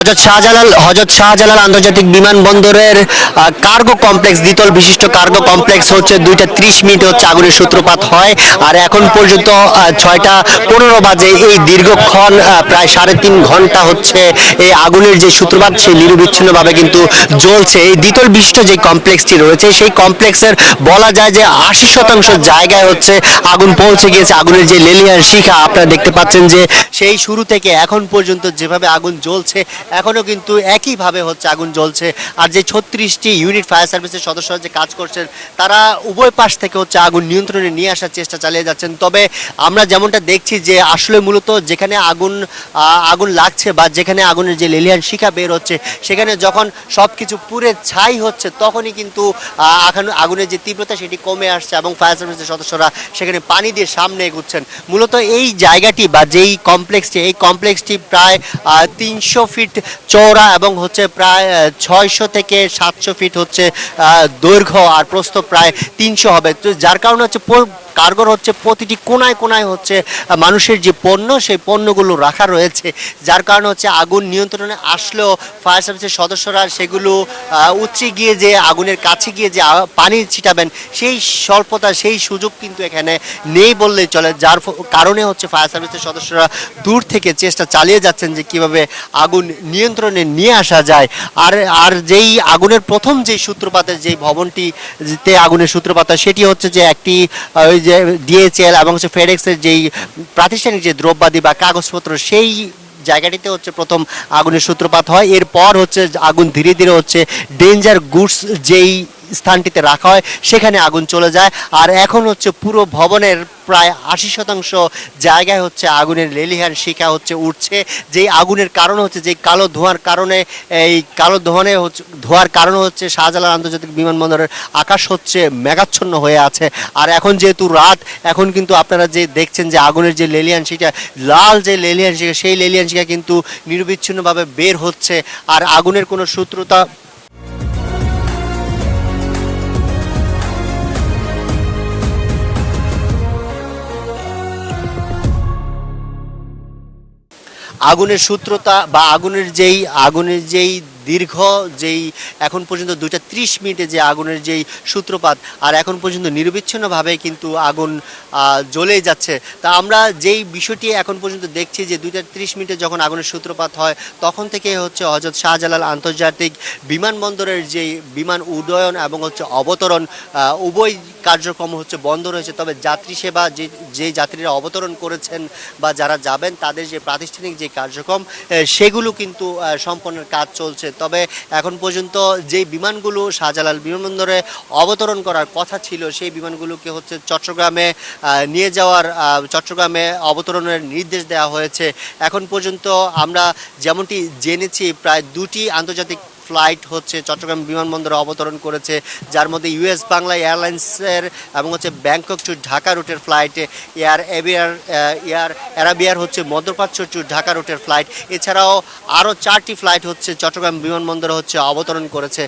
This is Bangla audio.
হজরত শাহজালাল আন্তর্জাতিক বিমানবন্দরের কার্গো কমপ্লেক্স, দ্বিতল বিশিষ্ট কার্গো কমপ্লেক্স হচ্ছে 2টা 30 মিনিটে হচ্ছে আগুনের সূত্রপাত হয়। আর এখন পর্যন্ত 6টা 15 বাজে, এই দীর্ঘক্ষণ প্রায় 3.5 ঘন্টা হচ্ছে এই আগুনের যে সূত্রপাত সেই নিরবিচ্ছিন্নভাবে কিন্তু জ্বলছে। এই দ্বিতল বিশিষ্ট যে কমপ্লেক্সটি রয়েছে সেই কমপ্লেক্সের বলা যায় যে 80% জায়গায় হচ্ছে আগুন পৌঁছে গিয়েছে। আগুনের যে লেলিহান শিখা আপনারা দেখতে পাচ্ছেন যে সেই শুরু থেকে এখন পর্যন্ত যেভাবে আগুন জ্বলছে এখনো কিন্তু একইভাবে হচ্ছে আগুন জ্বলছে। আর যে 36টি ইউনিট ফায়ার সার্ভিসের সদস্যরা যে কাজ করছেন তারা উভয় পাশ থেকে হচ্ছে আগুন নিয়ন্ত্রণে নিয়ে আসার চেষ্টা চালিয়ে যাচ্ছেন। তবে আমরা যেমনটা দেখছি যে আসলে মূলত যেখানে আগুন লাগছে বা যেখানে আগুনের যে লেলিহান শিখা বের হচ্ছে সেখানে যখন সব কিছু পুড়ে ছাই হচ্ছে তখনই কিন্তু আগুনের যে তীব্রতা সেটি কমে আসছে এবং ফায়ার সার্ভিসের সদস্যরা সেখানে পানি দিয়ে সামনে এগুচ্ছেন। মূলত এই জায়গাটি বা যেই কমপ্লেক্সটি প্রায় 300 ফিট চওড়া এবং হচ্ছে প্রায় 600 থেকে 700 ফিট হচ্ছে দৈর্ঘ্য, আর প্রস্থ প্রায় 300 হবে। তো যার কারণে হচ্ছে কার্গোর হচ্ছে প্রতিটি কোনায় কোনায় হচ্ছে মানুষের যে পণ্য সেই পণ্যগুলো রাখা রয়েছে, যার কারণে হচ্ছে আগুন নিয়ন্ত্রণে আসলেও ফায়ার সার্ভিসের সদস্যরা সেগুলো উতরে গিয়ে যে আগুনের কাছে গিয়ে যে পানি ছিটাবেন সেই স্বল্পতা সেই সুযোগ কিন্তু এখানে নেই বললেই চলে। যার কারণে হচ্ছে ফায়ার সার্ভিসের সদস্যরা দূর থেকে চেষ্টা চালিয়ে যাচ্ছেন যে কিভাবে আগুন নিয়ন্ত্রণে নিয়ে আসা যায়। আর যেই আগুনের প্রথম যেই সূত্রপাতের যেই ভবনটিতে আগুনের সূত্রপাত সেটি হচ্ছে যে একটি ওই যে ডিএচএল এবং হচ্ছে ফেডেক্সের যেই প্রাতিষ্ঠানিক যে দ্রব্যাদি বা কাগজপত্র সেই জায়গাটিতে হচ্ছে প্রথম আগুনের সূত্রপাত হয়। এরপর হচ্ছে আগুন ধীরে ধীরে হচ্ছে ডেঞ্জার গুডস যেই স্থানটিতে রাখা হয় সেখানে আগুন চলে যায়। আর এখন হচ্ছে পুরো ভবনের প্রায় 80% জায়গায় হচ্ছে আগুনের লেলিহান শিখা হচ্ছে উঠছে। যেই আগুনের কারণ হচ্ছে যেই কালো ধোঁয়ার কারণে, এই কালো ধোঁয়ার কারণে হচ্ছে শাহজালাল আন্তর্জাতিক বিমানবন্দরের আকাশ হচ্ছে মেঘাচ্ছন্ন হয়ে আছে। আর এখন যেহেতু রাত, এখন কিন্তু আপনারা যে দেখছেন যে আগুনের যে লেলিহান শিখা, লাল যে লেলিহান শিখা, সেই লেলিহান শিখা কিন্তু নিরবিচ্ছিন্নভাবে বের হচ্ছে। আর আগুনের কোনো সূত্রতা আগুনের সূত্রতা বা আগুনের যেই দীর্ঘ যেই এখন পর্যন্ত 2টা 30 মিনিটে যে আগুনের যেই সূত্রপাত, আর এখন পর্যন্ত নিরবিচ্ছিন্নভাবে কিন্তু আগুন জ্বলেই যাচ্ছে। তা আমরা যেই বিষয়টি এখন পর্যন্ত দেখছি যে 2টা 30 মিনিটে যখন আগুনের সূত্রপাত হয় তখন থেকে হচ্ছে হযরত শাহজালাল আন্তর্জাতিক বিমানবন্দরের যেই বিমান উড্ডয়ন এবং হচ্ছে অবতরণ উভয় কার্যক্রম হচ্ছে বন্ধ রয়েছে। তবে যাত্রী সেবা যে যাত্রীরা অবতরণ করেছেন বা যারা যাবেন তাদের যে প্রাতিষ্ঠানিক যে কার্যক্রম সেগুলো কিন্তু সম্পন্নের কাজ চলছে। তবে এখন পর্যন্ত যেই বিমানগুলো শাহজালাল বিমানবন্দরে অবতরণ করার কথা ছিল সেই বিমানগুলোকে হচ্ছে চট্টগ্রামে অবতরণের নির্দেশ দেওয়া হয়েছে। এখন পর্যন্ত আমরা যেমনটি জেনেছি প্রায় 2টি আন্তর্জাতিক ফ্লাইট হচ্ছে চট্টগ্রাম বিমানবন্দরে অবতরণ করেছে, যার মধ্যে ইউএস বাংলা এয়ারলাইন্সের এবং হচ্ছে ব্যাংকক টু ঢাকা রুটের ফ্লাইট, এয়ার অ্যারাবিয়ার হচ্ছে মধ্যপ্রাচ্য টু ঢাকা রুটের ফ্লাইট, এছাড়াও আরও 4টি ফ্লাইট হচ্ছে চট্টগ্রাম বিমানবন্দরে হচ্ছে অবতরণ করেছে।